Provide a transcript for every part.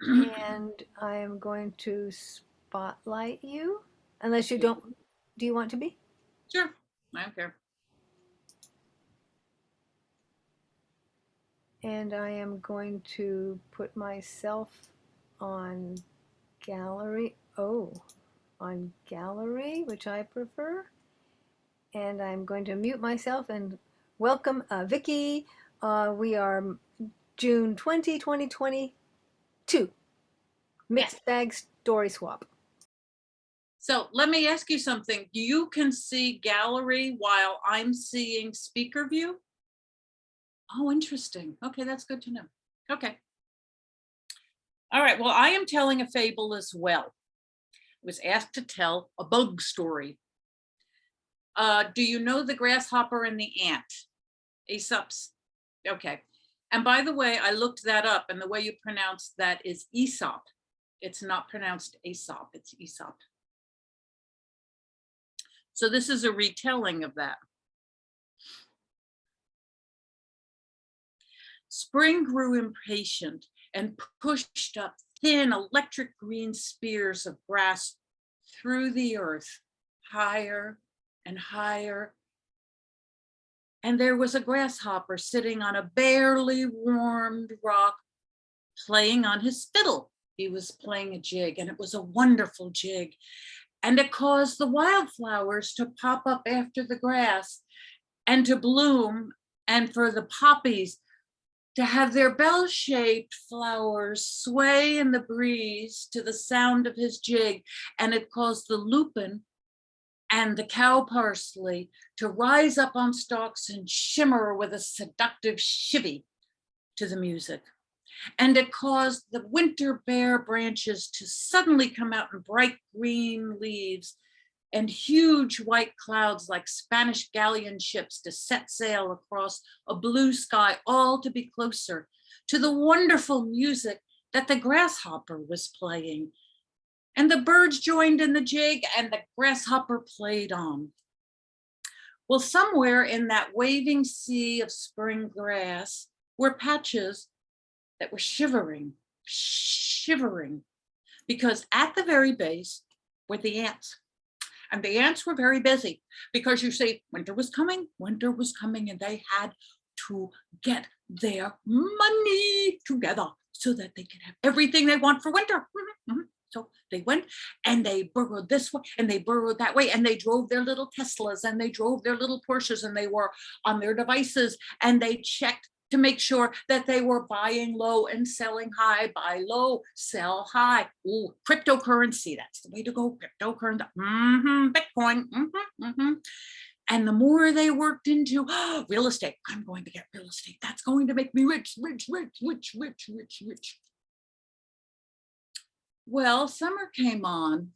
And I am going to spotlight you, unless you don't. Do you want to be? Sure, I don't care. And I am going to put myself on gallery. Oh, on gallery, which I prefer. And I'm going to mute myself and welcome Vicky. We are June 20, 2022. Yes. Mixed bag story swap. So let me ask you something. You can see gallery while I'm seeing speaker view? Oh, interesting. Okay, that's good to know. Okay. All right. Well, I am telling a fable as well. I was asked to tell a bug story. Do you know the grasshopper and the ant? Aesop's. Okay. And by the way, I looked that up, and the way you pronounce that is Aesop. It's not pronounced Aesop, it's Aesop. So this is a retelling of that. Spring grew impatient and pushed up thin electric green spears of grass through the earth, higher and higher. And there was a grasshopper sitting on a barely warmed rock, playing on his fiddle. He was playing a jig, and it was a wonderful jig. And it caused the wildflowers to pop up after the grass and to bloom, and for the poppies to have their bell-shaped flowers sway in the breeze to the sound of his jig. And it caused the lupin and the cow parsley to rise up on stalks and shimmer with a seductive chivy to the music. And it caused the winter bare branches to suddenly come out in bright green leaves, and huge white clouds like Spanish galleon ships to set sail across a blue sky, all to be closer to the wonderful music that the grasshopper was playing. And the birds joined in the jig, and the grasshopper played on. Well, somewhere in that waving sea of spring grass were patches that were shivering, shivering, because at the very base were the ants. And the ants were very busy because you see, winter was coming, and they had to get their money together so that they could have everything they want for winter. So they went and they burrowed this way and they burrowed that way, and they drove their little Teslas and they drove their little Porsches, and they were on their devices, and they checked to make sure that they were buying low and selling high. Buy low, sell high. Ooh, cryptocurrency, that's the way to go. Cryptocurrency, Bitcoin. And the more they worked into real estate, I'm going to get real estate. That's going to make me rich, rich, rich, rich, rich, rich, rich. Well, summer came on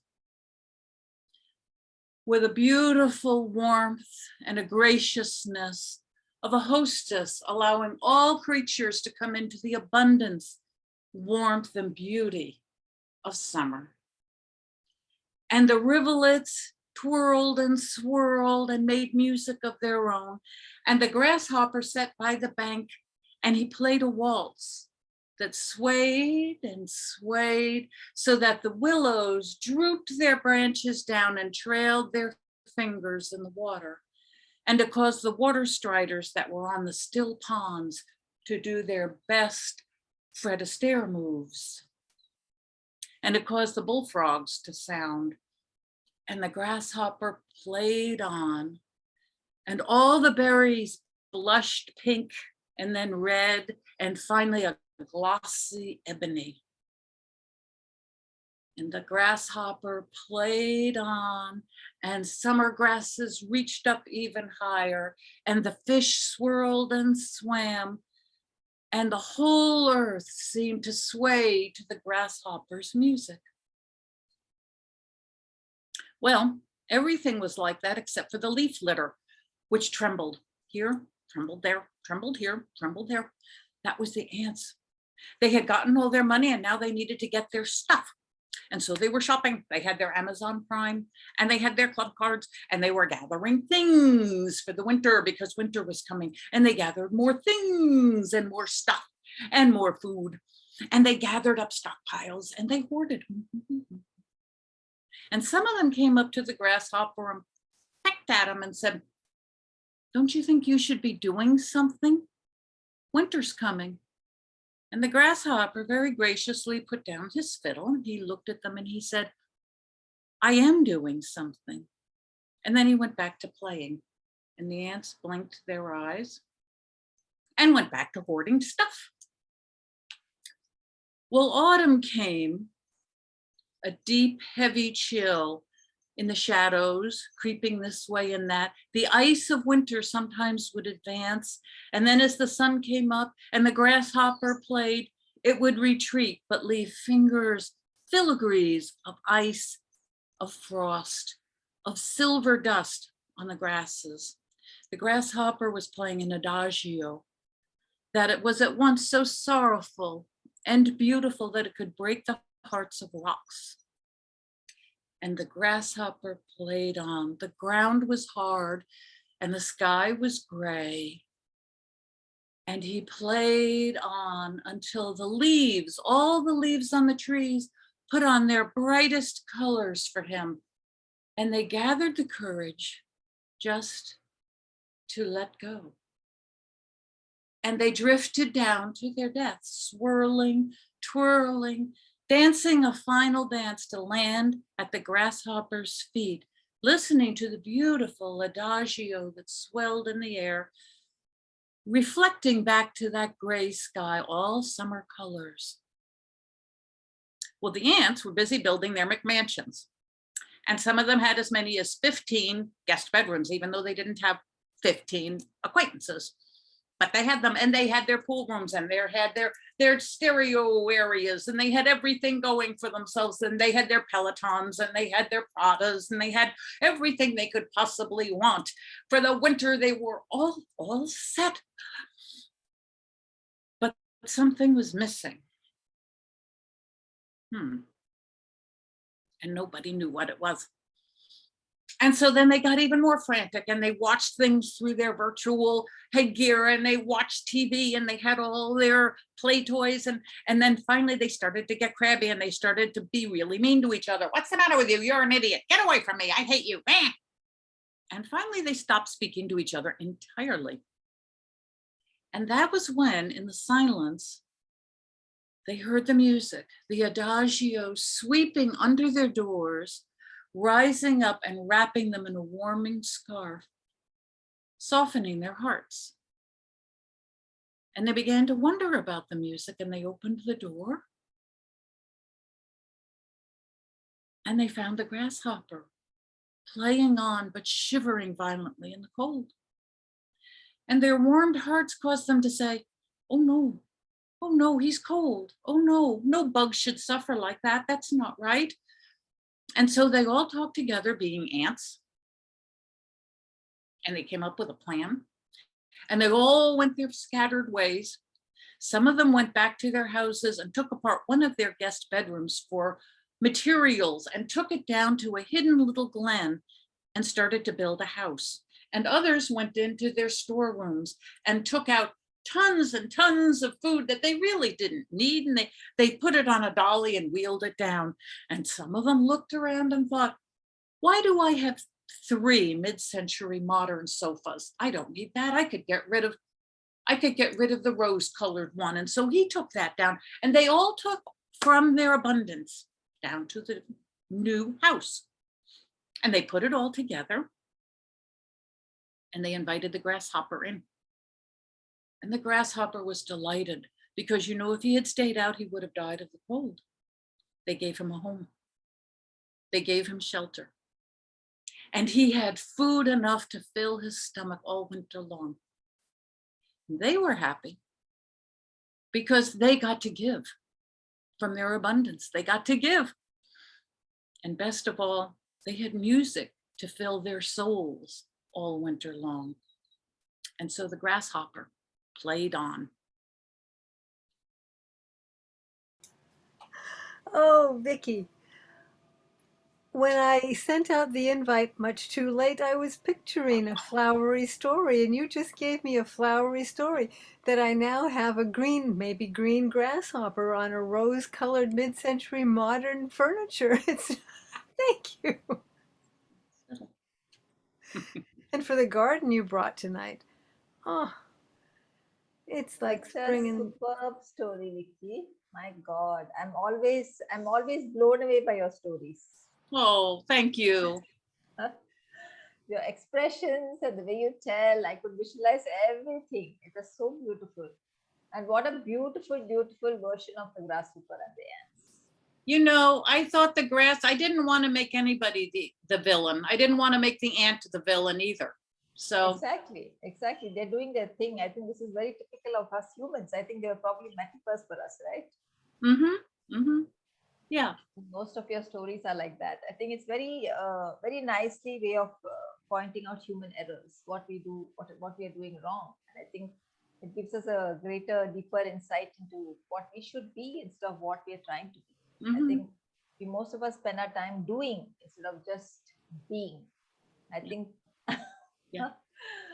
with a beautiful warmth and a graciousness of a hostess, allowing all creatures to come into the abundance, warmth, and beauty of summer. And the rivulets twirled and swirled and made music of their own. And the grasshopper sat by the bank, and he played a waltz that swayed and swayed so that the willows drooped their branches down and trailed their fingers in the water, and to cause the water striders that were on the still ponds to do their best Fred Astaire moves, and to cause the bullfrogs to sound. And the grasshopper played on, and all the berries blushed pink and then red, and finally a glossy ebony. And the grasshopper played on, and summer grasses reached up even higher, and the fish swirled and swam, and the whole earth seemed to sway to the grasshopper's music. Well, everything was like that except for the leaf litter, which trembled here, trembled there, trembled here, trembled there. That was the ants. They had gotten all their money, and now they needed to get their stuff. And so they were shopping. They had their Amazon Prime, and they had their club cards, and they were gathering things for the winter because winter was coming. And they gathered more things and more stuff and more food. And they gathered up stockpiles and they hoarded. And some of them came up to the grasshopper and pecked at him and said, "Don't you think you should be doing something? Winter's coming." And the grasshopper very graciously put down his fiddle and he looked at them and he said, "I am doing something." And then he went back to playing. And the ants blinked their eyes and went back to hoarding stuff. Well, autumn came, a deep, heavy chill in the shadows, creeping this way and that. The ice of winter sometimes would advance, and then as the sun came up and the grasshopper played, it would retreat, but leave fingers, filigrees of ice, of frost, of silver dust on the grasses. The grasshopper was playing an adagio that it was at once so sorrowful and beautiful that it could break the hearts of rocks. And the grasshopper played on. The ground was hard and the sky was gray. And he played on until the leaves, all the leaves on the trees, put on their brightest colors for him. And they gathered the courage just to let go. And they drifted down to their deaths, swirling, twirling, dancing a final dance to land at the grasshopper's feet, listening to the beautiful adagio that swelled in the air, reflecting back to that gray sky, all summer colors. Well, the ants were busy building their McMansions, and some of them had as many as 15 guest bedrooms, even though they didn't have 15 acquaintances. But they had them, and they had their pool rooms, and they had their stereo areas, and they had everything going for themselves, and they had their Pelotons, and they had their Pradas, and they had everything they could possibly want. For the winter, they were all set. But something was missing. And nobody knew what it was. And so then they got even more frantic and they watched things through their virtual headgear and they watched TV and they had all their play toys. And then finally they started to get crabby and they started to be really mean to each other. "What's the matter with you? You're an idiot. Get away from me. I hate you." And finally they stopped speaking to each other entirely. And that was when, in the silence, they heard the music, the adagio sweeping under their doors, rising up and wrapping them in a warming scarf, softening their hearts. And they began to wonder about the music and they opened the door and they found the grasshopper playing on but shivering violently in the cold. And their warmed hearts caused them to say, "Oh no, he's cold. Oh no bug should suffer like that. That's not right." And so they all talked together, being ants, and they came up with a plan. And they all went their scattered ways. Some of them went back to their houses and took apart one of their guest bedrooms for materials and took it down to a hidden little glen and started to build a house. And others went into their storerooms and took out tons and tons of food that they really didn't need. And they put it on a dolly and wheeled it down. And some of them looked around and thought, "Why do I have 3 mid-century modern sofas? I don't need that. I could get rid of the rose-colored one." And so he took that down. And they all took from their abundance down to the new house. And they put it all together. And they invited the grasshopper in. And the grasshopper was delighted because, if he had stayed out, he would have died of the cold. They gave him a home. They gave him shelter. And he had food enough to fill his stomach all winter long. They were happy because they got to give from their abundance. They got to give. And best of all, they had music to fill their souls all winter long. And so the grasshopper played on. Oh, Vicky, when I sent out the invite much too late, I was picturing a flowery story, and you just gave me a flowery story that I now have a green, maybe green grasshopper on a rose-colored mid-century modern furniture. It's thank you. And for the garden you brought tonight. Oh, it's like Such a spring and superb story, Vicky. My God, I'm always blown away by your stories. Oh, thank you. Your expressions and the way you tell, I could visualize everything. It was so beautiful. And what a beautiful, beautiful version of the grasshopper and the ants. You know, I thought I didn't want to make anybody the villain. I didn't want to make the ant the villain either. So, Exactly, exactly. They're doing their thing. I think this is very typical of us humans. I think they were probably metaphors for us, right? Yeah. Most of your stories are like that. I think it's very nicely way of pointing out human errors, what we do, what we are doing wrong. And I think it gives us a greater, deeper insight into what we should be instead of what we are trying to be. I think most of us spend our time doing instead of just being. I think Yeah.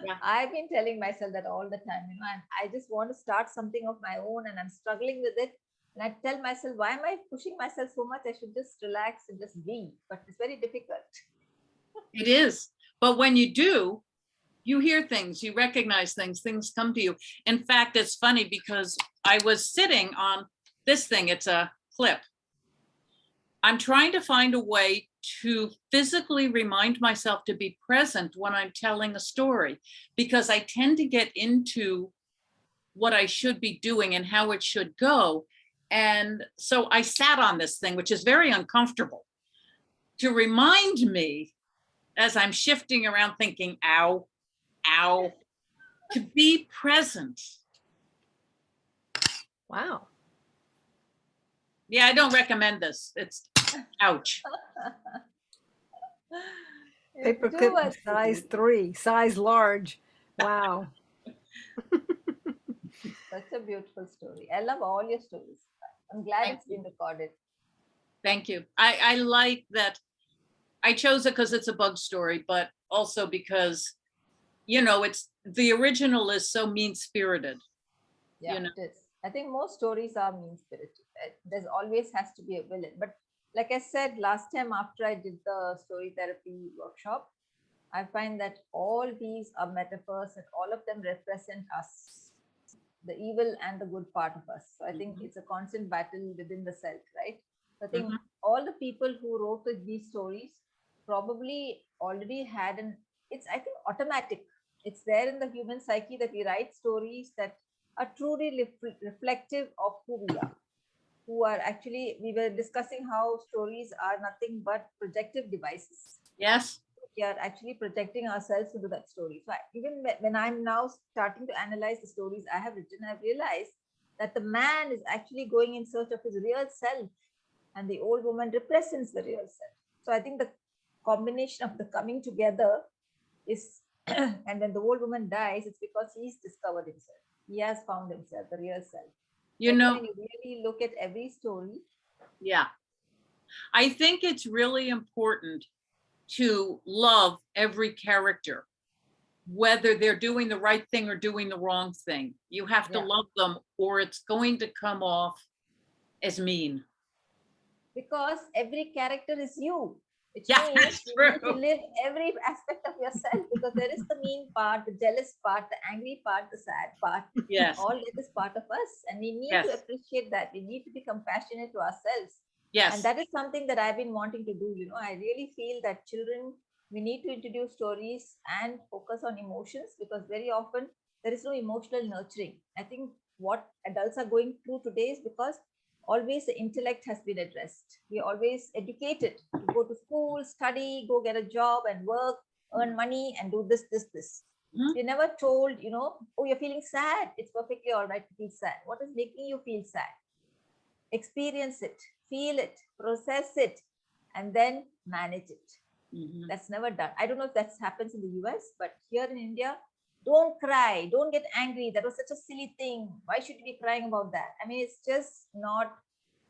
Yeah. I've been telling myself that all the time, and I just want to start something of my own and I'm struggling with it. And I tell myself, why am I pushing myself so much? I should just relax and just be. But it's very difficult. It is. But when you do, you hear things, you recognize things come to you. In fact, it's funny because I was sitting on this thing, it's a clip. I'm trying to find a way to physically remind myself to be present when I'm telling a story, because I tend to get into what I should be doing and how it should go. And so I sat on this thing, which is very uncomfortable, to remind me as I'm shifting around thinking, ow, ow, to be present. wow. Yeah, I don't recommend this. It's ouch. Do Paperclip a size series. 3, size large. Wow. Such a beautiful story. I love all your stories. I'm glad Thank it's you. been recorded. Thank you. I like that. I chose it because it's a bug story, but also because, it's the original is so mean spirited. Yeah, it is. I think most stories are mean spirited. There's always has to be a villain. But like I said last time after I did the story therapy workshop, I find that all these are metaphors and all of them represent us, the evil and the good part of us. So I think Mhm. it's a constant battle within the self, right? So I think Mhm. all the people who wrote these stories probably already had it's, I think, automatic. It's there in the human psyche that we write stories that are truly reflective of who we are. Who are actually, we were discussing how stories are nothing but projective devices. Yes. We are actually projecting ourselves into that story. So even when I'm now starting to analyze the stories I have written, I've realized that the man is actually going in search of his real self, and the old woman represents the real self. So I think the combination of the coming together is, and when the old woman dies, it's because he's discovered himself. He has found himself, the real self. So You I think know, when you really look at every story, yeah. I think it's really important to love every character, whether they're doing the right thing or doing the wrong thing. You have to yeah, love them or it's going to come off as mean. because every character is you, which Yeah, means that's you need to true. live every aspect of yourself, because there is the mean part, the jealous part, the angry part, the sad part. Yes, All that is part of us, and we need to yes, appreciate that. We need to be compassionate to ourselves, and yes. that is something that I've been wanting to do. I really feel that children, we need to introduce stories and focus on emotions, because very often there is no emotional nurturing. I think what adults are going through today is because always the intellect has been addressed. We are always educated to go to school, study, go get a job and work, earn money and do this, this, this. Mhm. We're never told, oh, you're feeling sad. It's perfectly all right to feel sad. What is making you feel sad? Experience it, feel it, process it, and then manage it. Mhm. That's never done. I don't know if that happens in the US, but here in India, don't cry, don't get angry. That was such a silly thing. Why should you be crying about that? I mean, it's just not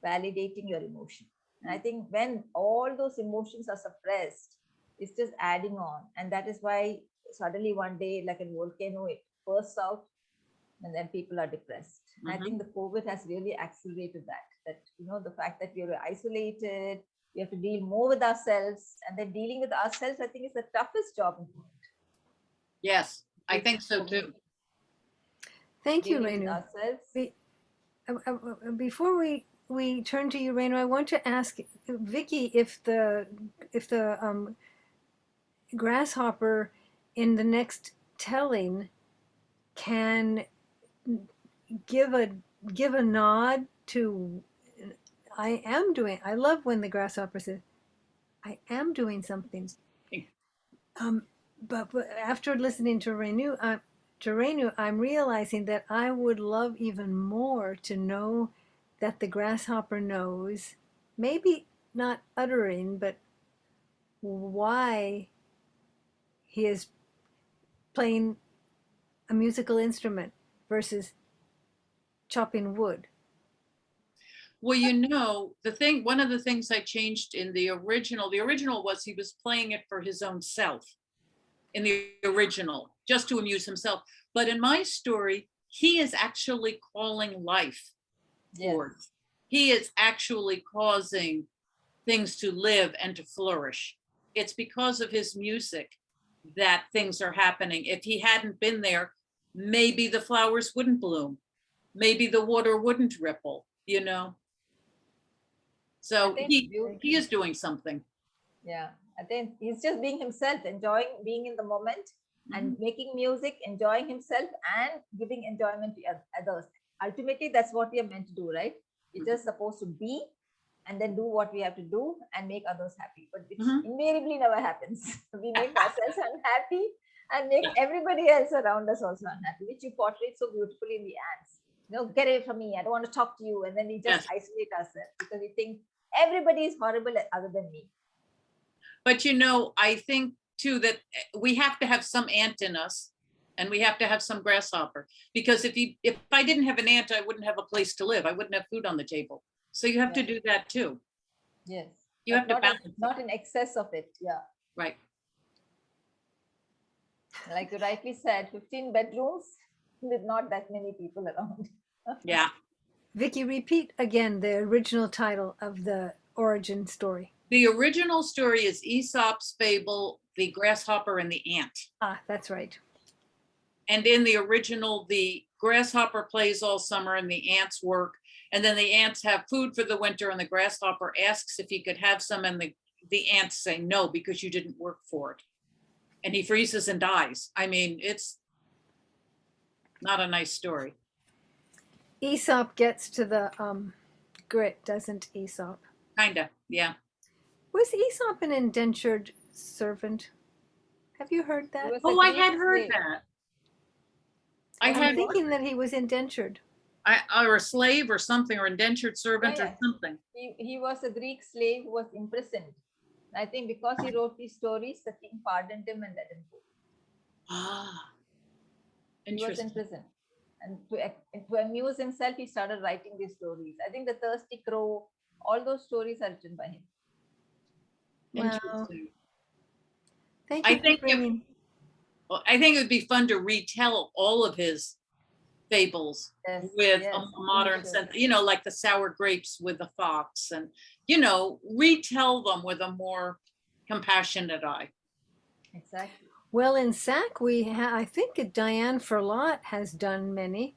validating your emotion. And I think when all those emotions are suppressed, it's just adding on. And that is why suddenly one day, like a volcano, it bursts out and then people are depressed. And I think the COVID has really accelerated that. That, you know, the fact that we are isolated, we have to deal more with ourselves, and then dealing with ourselves, I think, is the toughest job in the world. Yes, I think so For me, too. Thank you, dealing with Renu. ourselves. Before we turn to you, Renu, I want to ask Vicky if the grasshopper in the next telling can give a nod to I love when the grasshopper says I am doing something. But after listening to Renu, I'm realizing that I would love even more to know that the grasshopper knows, maybe not uttering, but why he is playing a musical instrument versus chopping wood. Well, you know, one of the things I changed in the original was he was playing it for his own self in the original, just to amuse himself. But in my story, he is actually calling life forth. He is actually causing things to live and to flourish. It's because of his music that things are happening. If he hadn't been there, maybe the flowers wouldn't bloom. Maybe the water wouldn't ripple, you know? So he is doing something. Yeah, I think he's just being himself, enjoying being in the moment and making music, enjoying himself and giving enjoyment to others. Ultimately, that's what we are meant to do, right? We're just supposed to be and then do what we have to do and make others happy, but which invariably never happens. We make ourselves unhappy and make everybody else around us also unhappy, which you portrayed so beautifully in the ants. You know, get away from me, I don't want to talk to you. And then we just isolate ourselves because we think everybody is horrible other than me. But you know, I think too that we have to have some ant in us and we have to have some grasshopper, because if I didn't have an ant, I wouldn't have a place to live. I wouldn't have food on the table. So you have to do that too. Yes. You have to balance. Not in excess of it. Yeah. Right. Like you rightly said, 15 bedrooms with not that many people around. Yeah. Vicky, repeat again the original title of the origin story. The original story is Aesop's fable, The Grasshopper and the Ant. Ah, that's right. And in the original, the grasshopper plays all summer and the ants work. And then the ants have food for the winter and the grasshopper asks if he could have some, and the ants say no, because you didn't work for it. And he freezes and dies. I mean, it's not a nice story. Aesop gets to the grit, doesn't Aesop? Kinda, yeah. Was Aesop an indentured servant? Have you heard that? Oh, I had heard that. I'm thinking that he was indentured. Or a slave or something, or indentured servant or something. He was a Greek slave who was imprisoned. I think because he wrote these stories, the king pardoned him and let him go. Ah, interesting. He was in prison. And to amuse himself, he started writing these stories. I think The Thirsty Crow, all those stories are written by him. Interesting. Thank you for bringing. I think it would be fun to retell all of his fables with a modern sense, you know, like the sour grapes with the fox, and, you know, retell them with a more compassionate eye. Exactly. Well, in SAC, I think Diane Ferlot has done many.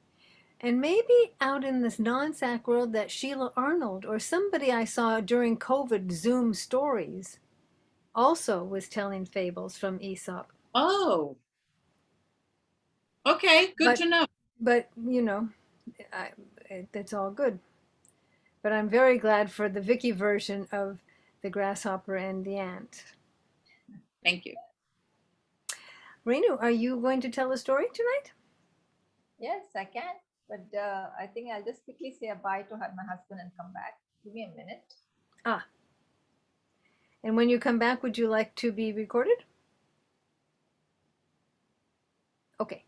And maybe out in this non-SAC world that Sheila Arnold or somebody I saw during COVID Zoom stories also was telling fables from Aesop. Oh. Okay, good to know. But, you know, that's all good. But I'm very glad for the Vicky version of The Grasshopper and the Ant. Thank you. Renu, are you going to tell a story tonight? Yes, I can. But I think I'll just quickly say a bye to my husband and come back. Give me a minute. Ah. And when you come back, would you like to be recorded? Okay.